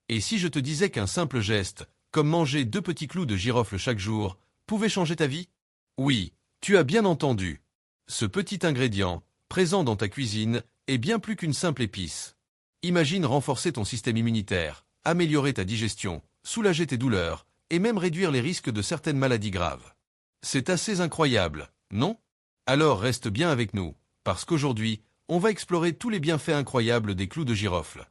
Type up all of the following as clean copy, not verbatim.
Et si je te disais qu'un simple geste, comme manger 2 petits clous de girofle chaque jour, pouvait changer ta vie? Oui, tu as bien entendu. Ce petit ingrédient, présent dans ta cuisine, est bien plus qu'une simple épice. Imagine renforcer ton système immunitaire, améliorer ta digestion, soulager tes douleurs, et même réduire les risques de certaines maladies graves. C'est assez incroyable, non? Alors reste bien avec nous, parce qu'aujourd'hui, on va explorer tous les bienfaits incroyables des clous de girofle.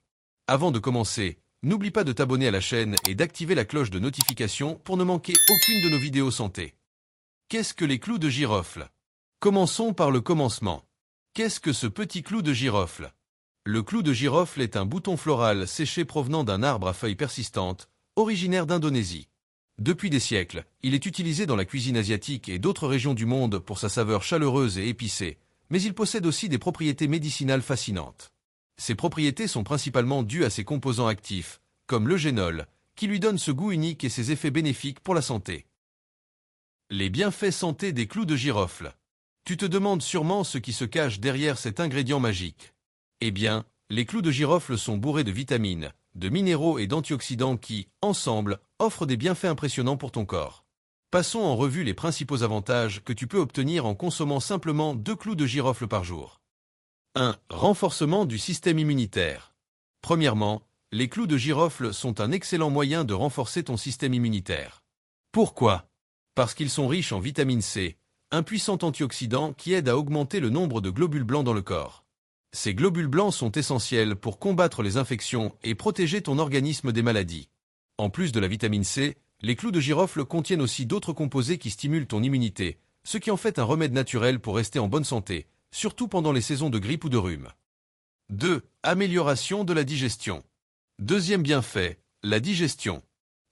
Avant de commencer, n'oublie pas de t'abonner à la chaîne et d'activer la cloche de notification pour ne manquer aucune de nos vidéos santé. Qu'est-ce que les clous de girofle? Commençons par le commencement. Qu'est-ce que ce petit clou de girofle? Le clou de girofle est un bouton floral séché provenant d'un arbre à feuilles persistantes, originaire d'Indonésie. Depuis des siècles, il est utilisé dans la cuisine asiatique et d'autres régions du monde pour sa saveur chaleureuse et épicée, mais il possède aussi des propriétés médicinales fascinantes. Ces propriétés sont principalement dues à ses composants actifs, comme le génol, qui lui donne ce goût unique et ses effets bénéfiques pour la santé. Les bienfaits santé des clous de girofle. Tu te demandes sûrement ce qui se cache derrière cet ingrédient magique. Eh bien, les clous de girofle sont bourrés de vitamines, de minéraux et d'antioxydants qui, ensemble, offrent des bienfaits impressionnants pour ton corps. Passons en revue les principaux avantages que tu peux obtenir en consommant simplement 2 clous de girofle par jour. 1. Renforcement du système immunitaire. Premièrement, les clous de girofle sont un excellent moyen de renforcer ton système immunitaire. Pourquoi? Parce qu'ils sont riches en vitamine C, un puissant antioxydant qui aide à augmenter le nombre de globules blancs dans le corps. Ces globules blancs sont essentiels pour combattre les infections et protéger ton organisme des maladies. En plus de la vitamine C, les clous de girofle contiennent aussi d'autres composés qui stimulent ton immunité, ce qui en fait un remède naturel pour rester en bonne santé, surtout pendant les saisons de grippe ou de rhume. 2. Amélioration de la digestion. Deuxième bienfait, la digestion.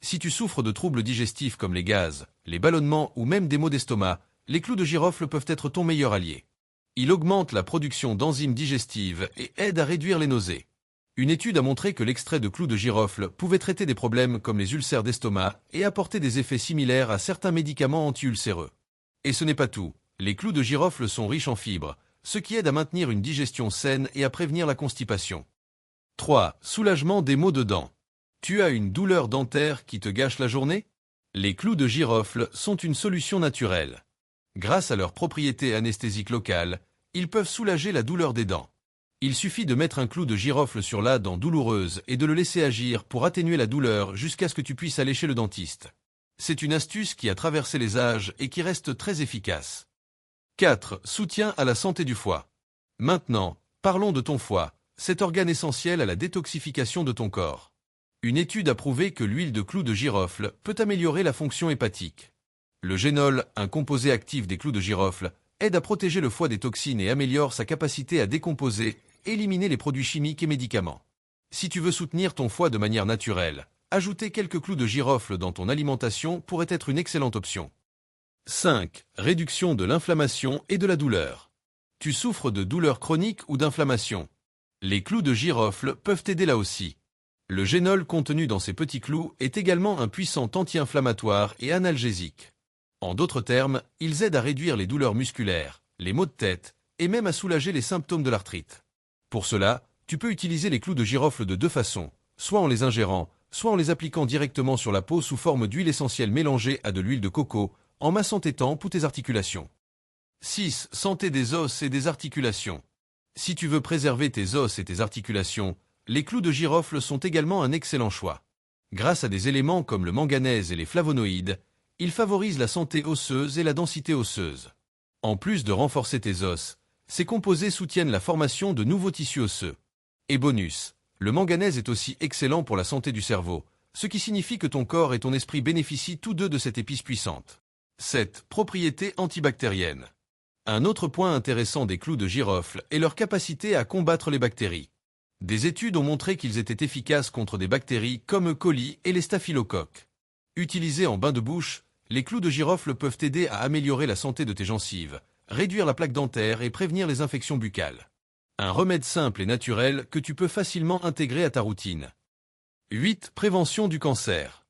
Si tu souffres de troubles digestifs comme les gaz, les ballonnements ou même des maux d'estomac, les clous de girofle peuvent être ton meilleur allié. Il augmente la production d'enzymes digestives et aide à réduire les nausées. Une étude a montré que l'extrait de clous de girofle pouvait traiter des problèmes comme les ulcères d'estomac et apporter des effets similaires à certains médicaments anti-ulcéreux. Et ce n'est pas tout, les clous de girofle sont riches en fibres, ce qui aide à maintenir une digestion saine et à prévenir la constipation. 3. Soulagement des maux de dents. Tu as une douleur dentaire qui te gâche la journée? Les clous de girofle sont une solution naturelle. Grâce à leurs propriétés anesthésiques locales, ils peuvent soulager la douleur des dents. Il suffit de mettre un clou de girofle sur la dent douloureuse et de le laisser agir pour atténuer la douleur jusqu'à ce que tu puisses aller chez le dentiste. C'est une astuce qui a traversé les âges et qui reste très efficace. 4. Soutien à la santé du foie. Maintenant, parlons de ton foie, cet organe essentiel à la détoxification de ton corps. Une étude a prouvé que l'huile de clou de girofle peut améliorer la fonction hépatique. Le génol, un composé actif des clous de girofle, aide à protéger le foie des toxines et améliore sa capacité à décomposer et éliminer les produits chimiques et médicaments. Si tu veux soutenir ton foie de manière naturelle, ajouter quelques clous de girofle dans ton alimentation pourrait être une excellente option. 5. Réduction de l'inflammation et de la douleur. Tu souffres de douleurs chroniques ou d'inflammation? Les clous de girofle peuvent t'aider là aussi. Le génol contenu dans ces petits clous est également un puissant anti-inflammatoire et analgésique. En d'autres termes, ils aident à réduire les douleurs musculaires, les maux de tête, et même à soulager les symptômes de l'arthrite. Pour cela, tu peux utiliser les clous de girofle de 2 façons, soit en les ingérant, soit en les appliquant directement sur la peau sous forme d'huile essentielle mélangée à de l'huile de coco, en massant tes tempes ou tes articulations. 6. Santé des os et des articulations. Si tu veux préserver tes os et tes articulations, les clous de girofle sont également un excellent choix. Grâce à des éléments comme le manganèse et les flavonoïdes, ils favorisent la santé osseuse et la densité osseuse. En plus de renforcer tes os, ces composés soutiennent la formation de nouveaux tissus osseux. Et bonus, le manganèse est aussi excellent pour la santé du cerveau, ce qui signifie que ton corps et ton esprit bénéficient tous deux de cette épice puissante. 7. Propriétés antibactériennes. Un autre point intéressant des clous de girofle est leur capacité à combattre les bactéries. Des études ont montré qu'ils étaient efficaces contre des bactéries comme E. coli et les staphylocoques. Utilisés en bain de bouche, les clous de girofle peuvent t'aider à améliorer la santé de tes gencives, réduire la plaque dentaire et prévenir les infections buccales. Un remède simple et naturel que tu peux facilement intégrer à ta routine. 8. Prévention du cancer.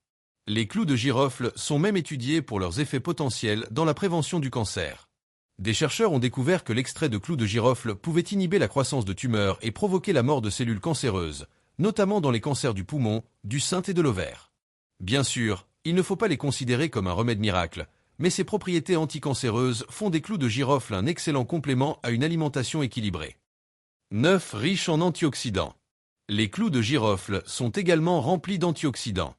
Les clous de girofle sont même étudiés pour leurs effets potentiels dans la prévention du cancer. Des chercheurs ont découvert que l'extrait de clous de girofle pouvait inhiber la croissance de tumeurs et provoquer la mort de cellules cancéreuses, notamment dans les cancers du poumon, du sein et de l'ovaire. Bien sûr, il ne faut pas les considérer comme un remède miracle, mais ses propriétés anticancéreuses font des clous de girofle un excellent complément à une alimentation équilibrée. 9. Riche en antioxydants. Les clous de girofle sont également remplis d'antioxydants.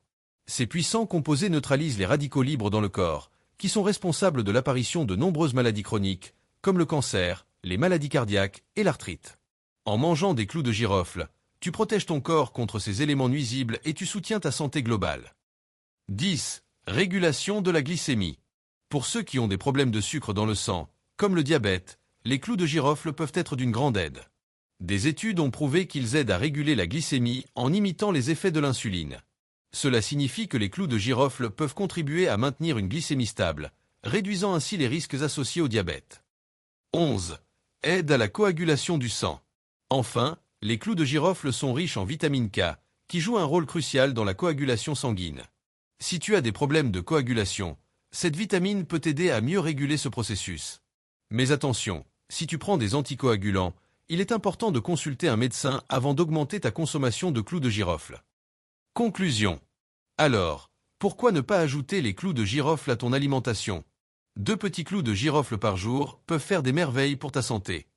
Ces puissants composés neutralisent les radicaux libres dans le corps, qui sont responsables de l'apparition de nombreuses maladies chroniques, comme le cancer, les maladies cardiaques et l'arthrite. En mangeant des clous de girofle, tu protèges ton corps contre ces éléments nuisibles et tu soutiens ta santé globale. 10. Régulation de la glycémie. Pour ceux qui ont des problèmes de sucre dans le sang, comme le diabète, les clous de girofle peuvent être d'une grande aide. Des études ont prouvé qu'ils aident à réguler la glycémie en imitant les effets de l'insuline. Cela signifie que les clous de girofle peuvent contribuer à maintenir une glycémie stable, réduisant ainsi les risques associés au diabète. 11. Aide à la coagulation du sang. Enfin, les clous de girofle sont riches en vitamine K, qui joue un rôle crucial dans la coagulation sanguine. Si tu as des problèmes de coagulation, cette vitamine peut t'aider à mieux réguler ce processus. Mais attention, si tu prends des anticoagulants, il est important de consulter un médecin avant d'augmenter ta consommation de clous de girofle. Conclusion. Alors, pourquoi ne pas ajouter les clous de girofle à ton alimentation? 2 petits clous de girofle par jour peuvent faire des merveilles pour ta santé.